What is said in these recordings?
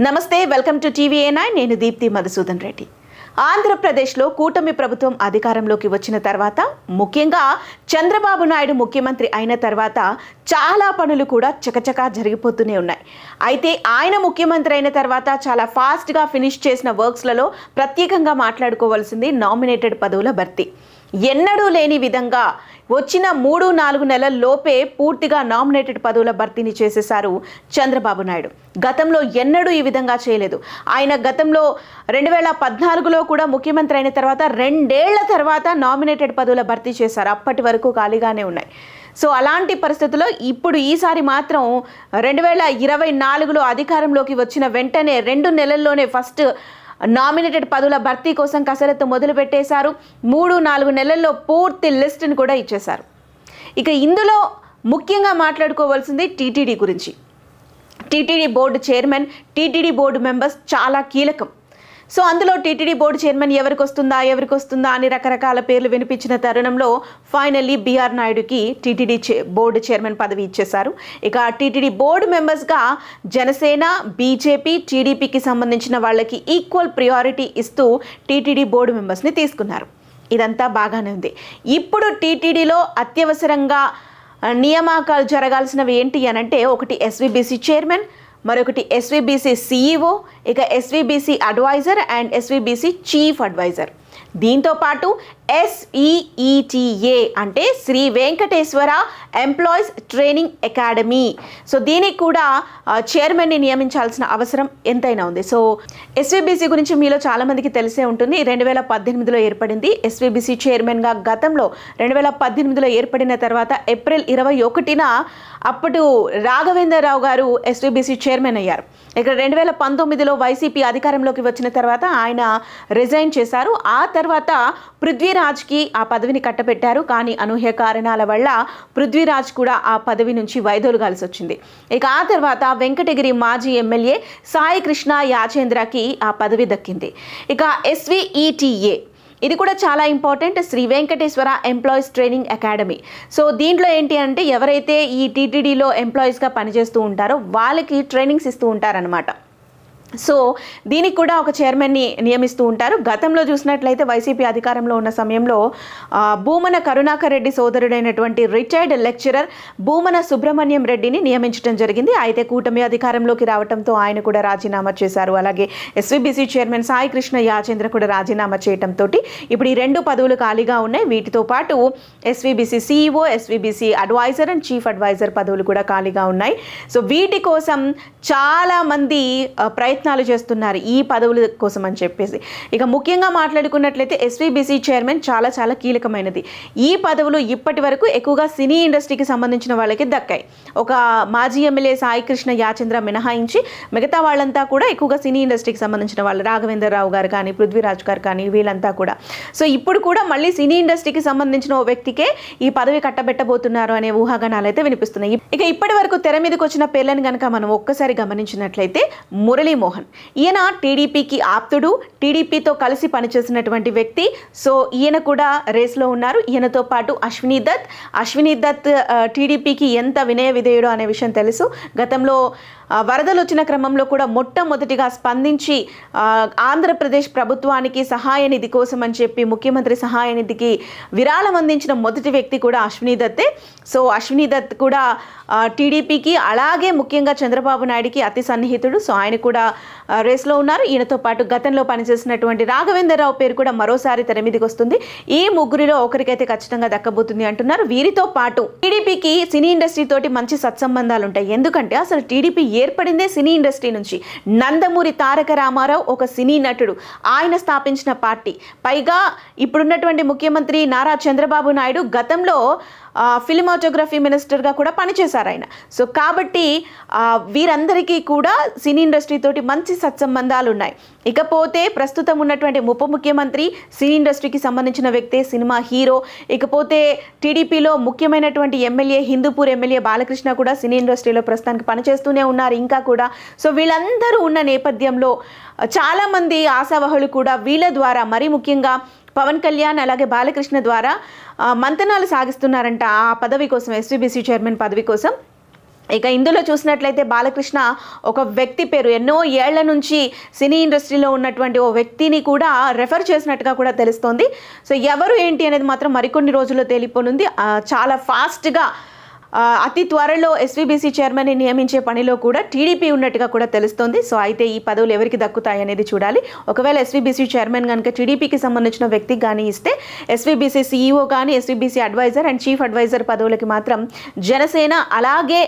నమస్తే, welcome to TV9. నేను దీప్తి మధుసూదన్ రెడ్డి. ఆంధ్రప్రదేశ్లో కూటమి ప్రభుత్వం అధికారంలోకి వచ్చిన తర్వాత, ముఖ్యంగా చంద్రబాబు నాయుడు ముఖ్యమంత్రి అయిన తర్వాత చాలా పనులు కూడా చకచకా జరిగిపోతూనే ఉన్నాయి. అయితే ఆయన ముఖ్యమంత్రి అయిన తర్వాత చాలా ఫాస్ట్గా ఫినిష్ చేసిన వర్క్స్లలో ప్రత్యేకంగా మాట్లాడుకోవాల్సింది నామినేటెడ్ పదవుల భర్తీ. ఎన్నడూ లేని విధంగా వచ్చిన 3-4 నెలల్లోపే పూర్తిగా నామినేటెడ్ పదవుల భర్తీని చేసేశారు చంద్రబాబు నాయుడు. గతంలో ఎన్నడూ ఈ విధంగా చేయలేదు. ఆయన గతంలో 2014లో కూడా ముఖ్యమంత్రి అయిన తర్వాత 2 ఏళ్ల తర్వాత నామినేటెడ్ పదవుల భర్తీ చేశారు. అప్పటి వరకు ఖాళీగానే ఉన్నాయి. సో అలాంటి పరిస్థితుల్లో ఇప్పుడు ఈసారి మాత్రం 2024లో అధికారంలోకి వచ్చిన వెంటనే 2 నెలల్లోనే ఫస్ట్ నామినేటెడ్ పదవుల భర్తీ కోసం కసరత్తు మొదలు పెట్టేశారు. 3-4 నెలల్లో పూర్తి లిస్టును కూడా ఇచ్చేశారు. ఇక ఇందులో ముఖ్యంగా మాట్లాడుకోవాల్సింది టీటీడీ గురించి. TTD board chairman, TTD board members చాలా కీలకం. సో అందులో టీటీడీ బోర్డు చైర్మన్ ఎవరికి వస్తుందా అని రకరకాల పేర్లు వినిపించిన తరుణంలో ఫైనల్లీ బీఆర్ నాయుడుకి టీటీడీ బోర్డు చైర్మన్ పదవి ఇచ్చేశారు. ఇక టీటీడీ బోర్డు మెంబర్స్గా జనసేన, బీజేపీ, టీడీపీకి సంబంధించిన వాళ్ళకి ఈక్వల్ ప్రియారిటీ ఇస్తూ టీటీడీ బోర్డు మెంబర్స్ని తీసుకున్నారు. ఇదంతా బాగానే ఉంది. ఇప్పుడు టీటీడీలో అత్యవసరంగా నియామకాలు జరగాల్సినవి ఏంటి అనంటే, ఒకటి ఎస్వీబీసీ చైర్మన్, మరొకటి ఎస్వీబీసీ సీఈఓ, ఇక SVBC adviser and SVBC chief adviser. దీంతో పాటు SEETA అంటే Shri Venkateswara employees training academy. So దీనికి కూడా చైర్మన్ని నియమించాల్సిన అవసరం ఎంతైనా ఉంది. సో ఎస్వీబీసీ గురించి మీలో చాలామందికి తెలిసే ఉంటుంది. 2018లో ఏర్పడింది. ఎస్వీబీసీ చైర్మన్గా గతంలో 2018లో ఏర్పడిన తర్వాత ఏప్రిల్ 21న అప్పుడు రాఘవేంద్రరావు గారు ఎస్వీబీసీ చైర్మన్ అయ్యారు. ఇక్కడ 2019లో వైసీపీ అధికారంలోకి వచ్చిన తర్వాత ఆయన రిజైన్ చేశారు. ఆ తర్వాత పృథ్వీరాజ్కి ఆ పదవిని కట్టబెట్టారు. కానీ అనూహ్య కారణాల వల్ల పృథ్వీరాజ్ కూడా ఆ పదవి నుంచి వైదొలగాల్సి వచ్చింది. ఇక ఆ తర్వాత వెంకటగిరి మాజీ ఎమ్మెల్యే సాయి కృష్ణ యాచేంద్రకి ఆ పదవి దక్కింది. ఇక SVETA ఇది కూడా చాలా important, Shri Venkateswara employees training academy. So దీంట్లో ఏంటి అంటే, ఎవరైతే ఈ టీటీడీలో ఎంప్లాయీస్గా పనిచేస్తూ ఉంటారో వాళ్ళకి ట్రైనింగ్స్ ఇస్తూ ఉంటారనమాట. సో దీనికి కూడా ఒక చైర్మన్ని నియమిస్తూ ఉంటారు. గతంలో చూసినట్లయితే వైసీపీ అధికారంలో ఉన్న సమయంలో భూమన కరుణాకర్ రెడ్డి సోదరుడైనటువంటి రిటైర్డ్ లెక్చరర్ భూమన సుబ్రహ్మణ్యం రెడ్డిని నియమించడం జరిగింది. అయితే కూటమి అధికారంలోకి రావడంతో ఆయన కూడా రాజీనామా చేశారు. అలాగే ఎస్వీబీసీ చైర్మన్ సాయి కృష్ణ యాచేంద్ర కూడా రాజీనామా చేయడంతో ఇప్పుడు ఈ 2 పదవులు ఖాళీగా ఉన్నాయి. వీటితో పాటు SVBC CEO, SVBC adviser and chief adviser పదవులు కూడా ఖాళీగా ఉన్నాయి. సో వీటి కోసం చాలామంది ప్రయత్నాలు చేస్తున్నారు ఈ పదవుల కోసం అని చెప్పేసి. ఇక ముఖ్యంగా మాట్లాడుకున్నట్లయితే ఎస్వీబీసీ చైర్మన్ చాలా చాలా కీలకమైనది. ఈ పదవులు ఇప్పటి వరకు ఎక్కువగా సినీ ఇండస్ట్రీకి సంబంధించిన వాళ్ళకి దక్కాయి. ఒక మాజీ ఎమ్మెల్యే సాయి కృష్ణ యాచేంద్ర మినహాయించి మిగతా వాళ్ళంతా కూడా ఎక్కువగా సినీ ఇండస్ట్రీకి సంబంధించిన వాళ్ళు, రాఘవేంద్రరావు గారు కానీ, పృథ్వీరాజ్ గారు కానీ, వీళ్ళంతా కూడా. సో ఇప్పుడు కూడా మళ్ళీ సినీ ఇండస్ట్రీకి సంబంధించిన ఓ వ్యక్తికే ఈ పదవి కట్టబెట్టబోతున్నారు అనే ఊహాగానాలు అయితే వినిపిస్తున్నాయి. ఇక ఇప్పటి వరకు తెర మీదకి వచ్చిన పేర్లను కనుక మనం ఒక్కసారి గమనించినట్లయితే, మురళీ మోహన్, ఈయన టీడీపీకి ఆప్తుడు, టీడీపీతో కలిసి పనిచేసినటువంటి వ్యక్తి. సో ఈయన కూడా రేస్లో ఉన్నారు. ఈయనతో పాటు అశ్విని దత్ టీడీపీకి ఎంత వినయ విధేయుడు అనే విషయం తెలుసు. గతంలో వరదలు వచ్చిన క్రమంలో కూడా మొట్టమొదటిగా స్పందించి ఆంధ్రప్రదేశ్ ప్రభుత్వానికి సహాయ నిధి కోసం అని చెప్పి ముఖ్యమంత్రి సహాయ నిధికి విరాళం అందించిన మొదటి వ్యక్తి కూడా అశ్విని దత్తే. సో అశ్విని దత్ కూడా టీడీపీకి, అలాగే ముఖ్యంగా చంద్రబాబు నాయుడుకి అతి సన్నిహితుడు. సో ఆయన కూడా రేస్లో ఉన్నారు. ఈయనతో పాటు గతంలో పనిచేసినటువంటి రాఘవేంద్రరావు పేరు కూడా మరోసారి తెర మీదకి వస్తుంది. ఈ ముగ్గురిలో ఒకరికైతే ఖచ్చితంగా దక్కబోతుంది అంటున్నారు. వీరితో పాటు టీడీపీకి సినీ ఇండస్ట్రీ తోటి మంచి సత్సంబంధాలు ఉంటాయి. ఎందుకంటే అసలు టీడీపీ ఏర్పడిందే సినీ ఇండస్ట్రీ నుంచి. నందమూరి తారక రామారావు ఒక సినీ నటుడు, ఆయన స్థాపించిన పార్టీ. పైగా ఇప్పుడున్నటువంటి ముఖ్యమంత్రి నారా చంద్రబాబు నాయుడు గతంలో ఫిలిమాటోగ్రఫీ మినిస్టర్గా కూడా పనిచేశారు ఆయన. సో కాబట్టి వీరందరికీ కూడా సినీ ఇండస్ట్రీ తోటి మంచి సత్సంబంధాలు ఉన్నాయి. ఇకపోతే ప్రస్తుతం ఉన్నటువంటి ఉప ముఖ్యమంత్రి సినీ ఇండస్ట్రీకి సంబంధించిన వ్యక్తే, సినిమా హీరో. ఇకపోతే టీడీపీలో ముఖ్యమైనటువంటి ఎమ్మెల్యే, హిందూపూర్ ఎమ్మెల్యే బాలకృష్ణ కూడా సినీ ఇండస్ట్రీలో ప్రస్తుతానికి పనిచేస్తూనే ఉన్నారు ఇంకా కూడా. సో వీళ్ళందరూ ఉన్న నేపథ్యంలో చాలామంది ఆశావహులు కూడా వీళ్ళ ద్వారా, మరీ ముఖ్యంగా పవన్ కళ్యాణ్ అలాగే బాలకృష్ణ ద్వారా మంతనాలు సాగిస్తున్నారంట ఆ పదవి కోసం, ఎస్వీబీసీ చైర్మన్ పదవి కోసం. ఇక ఇందులో చూసినట్లయితే బాలకృష్ణ ఒక వ్యక్తి పేరు ఎన్నో ఏళ్ల నుంచి సినీ ఇండస్ట్రీలో ఉన్నటువంటి ఓ వ్యక్తిని కూడా రెఫర్ చేసినట్టుగా కూడా తెలుస్తోంది. సో ఎవరు ఏంటి అనేది మాత్రం మరికొన్ని రోజుల్లో తేలిపోనుంది. చాలా ఫాస్ట్గా అతి త్వరలో ఎస్వీబీసీ చైర్మన్ని నియమించే పనిలో కూడా టీడీపీ ఉన్నట్టుగా కూడా తెలుస్తోంది. సో అయితే ఈ పదవులు ఎవరికి దక్కుతాయి అనేది చూడాలి. ఒకవేళ ఎస్వీబీసీ చైర్మన్ కనుక టీడీపీకి సంబంధించిన వ్యక్తికి కానీ ఇస్తే ఎస్వీబీసీ సీఈఓ కానీ SVBC adviser and chief adviser పదవులకి మాత్రం జనసేన అలాగే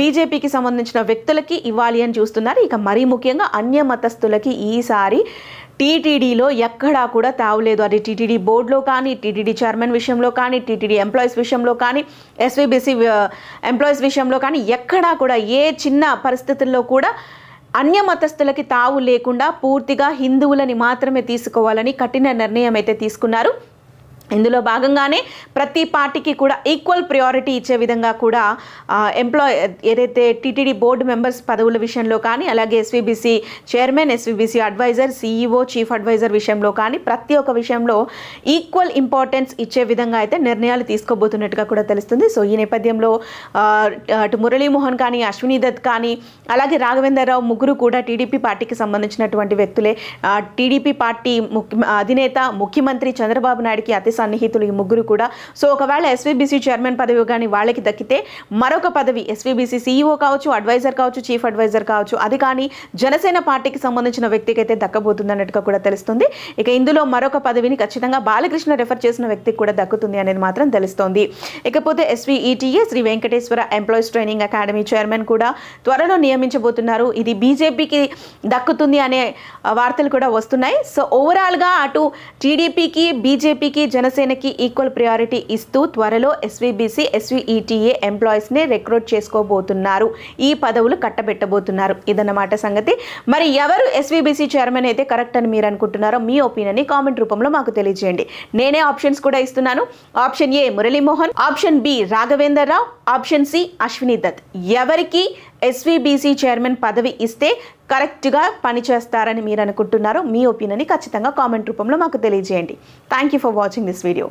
బీజేపీకి సంబంధించిన వ్యక్తులకి ఇవ్వాలి అని చూస్తున్నారు. ఇక మరీ ముఖ్యంగా అన్య మతస్థులకి ఈసారి టీటీడీలో ఎక్కడా కూడా తావులేదు. అది టీటీడీ బోర్డులో కానీ, టీటీడీ చైర్మన్ విషయంలో కానీ, టీటీడీ ఎంప్లాయీస్ విషయంలో కానీ, ఎస్వీబీసీ ఎంప్లాయీస్ విషయంలో కానీ ఎక్కడా కూడా ఏ చిన్న పరిస్థితుల్లో కూడా అన్య మతస్థులకి తావు లేకుండా పూర్తిగా హిందువులని మాత్రమే తీసుకోవాలని కఠిన నిర్ణయం అయితే తీసుకున్నారు. ఇందులో భాగంగానే ప్రతి పార్టీకి కూడా ఈక్వల్ ప్రయారిటీ ఇచ్చే విధంగా కూడా ఏదైతే టీటీడీ బోర్డు మెంబర్స్ పదవుల విషయంలో కానీ, అలాగే SVBC chairman, SVBC adviser, CEO, chief adviser విషయంలో కానీ ప్రతి ఒక్క విషయంలో ఈక్వల్ ఇంపార్టెన్స్ ఇచ్చే విధంగా అయితే నిర్ణయాలు తీసుకోబోతున్నట్టుగా కూడా తెలుస్తుంది. సో ఈ నేపథ్యంలో అటు మురళీమోహన్ కానీ, అశ్విని దత్ కానీ, అలాగే రాఘవేంద్రరావు ముగ్గురు కూడా టీడీపీ పార్టీకి సంబంధించినటువంటి వ్యక్తులే. టీడీపీ పార్టీ అధినేత ముఖ్యమంత్రి చంద్రబాబు నాయుడుకి అతి సన్నిహితులు ఈ ముగ్గురు కూడా. సో ఒకవేళ ఎస్వీబీసీ చైర్మన్ పదవి కానీ వాళ్ళకి దక్కితే మరొక పదవి ఎస్వీబీసీ సీఈఓ కావచ్చు, అడ్వైజర్ కావచ్చు, చీఫ్ అడ్వైజర్ కావచ్చు, అది కానీ జనసేన పార్టీకి సంబంధించిన వ్యక్తికి అయితే దక్కబోతుంది అన్నట్టుగా కూడా తెలుస్తుంది. ఇక ఇందులో మరొక పదవిని ఖచ్చితంగా బాలకృష్ణ రెఫర్ చేసిన వ్యక్తికి కూడా దక్కుతుంది అనేది మాత్రం తెలుస్తోంది. ఇకపోతే SVETA Sri Venkateswara employees training academy chairman కూడా త్వరలో నియమించబోతున్నారు. ఇది బీజేపీకి దక్కుతుంది అనే వార్తలు కూడా వస్తున్నాయి. సో ఓవరాల్గా అటు టీడీపీకి, బీజేపీకి, జనసేనకి ఈక్వల్ ప్రయారిటీ ఇస్తూ త్వరలో ఎస్వీబీసీ, ఎస్వీఈటీఏ ఎంప్లాయీస్ని రిక్రూట్ చేసుకోబోతున్నారు. ఈ పదవులు కట్టబెట్టబోతున్నారు. ఇదన్నమాట సంగతి. మరి ఎవరు ఎస్వీబీసీ చైర్మన్ అయితే కరెక్ట్ అని మీరు అనుకుంటున్నారో మీ ఒపీనియన్ని కామెంట్ రూపంలో మాకు తెలియజేయండి. నేనే ఆప్షన్స్ కూడా ఇస్తున్నాను. Option A Murali Mohan, option B Raghavendra Rao, option C Ashwini Dutt. ఎవరికి ఎస్వీబీసీ చైర్మన్ పదవి ఇస్తే కరెక్ట్గా పనిచేస్తారని మీరు అనుకుంటున్నారో మీ ఒపీనియన్ని ఖచ్చితంగా కామెంట్ రూపంలో మాకు తెలియజేయండి. Thank you for watching this video.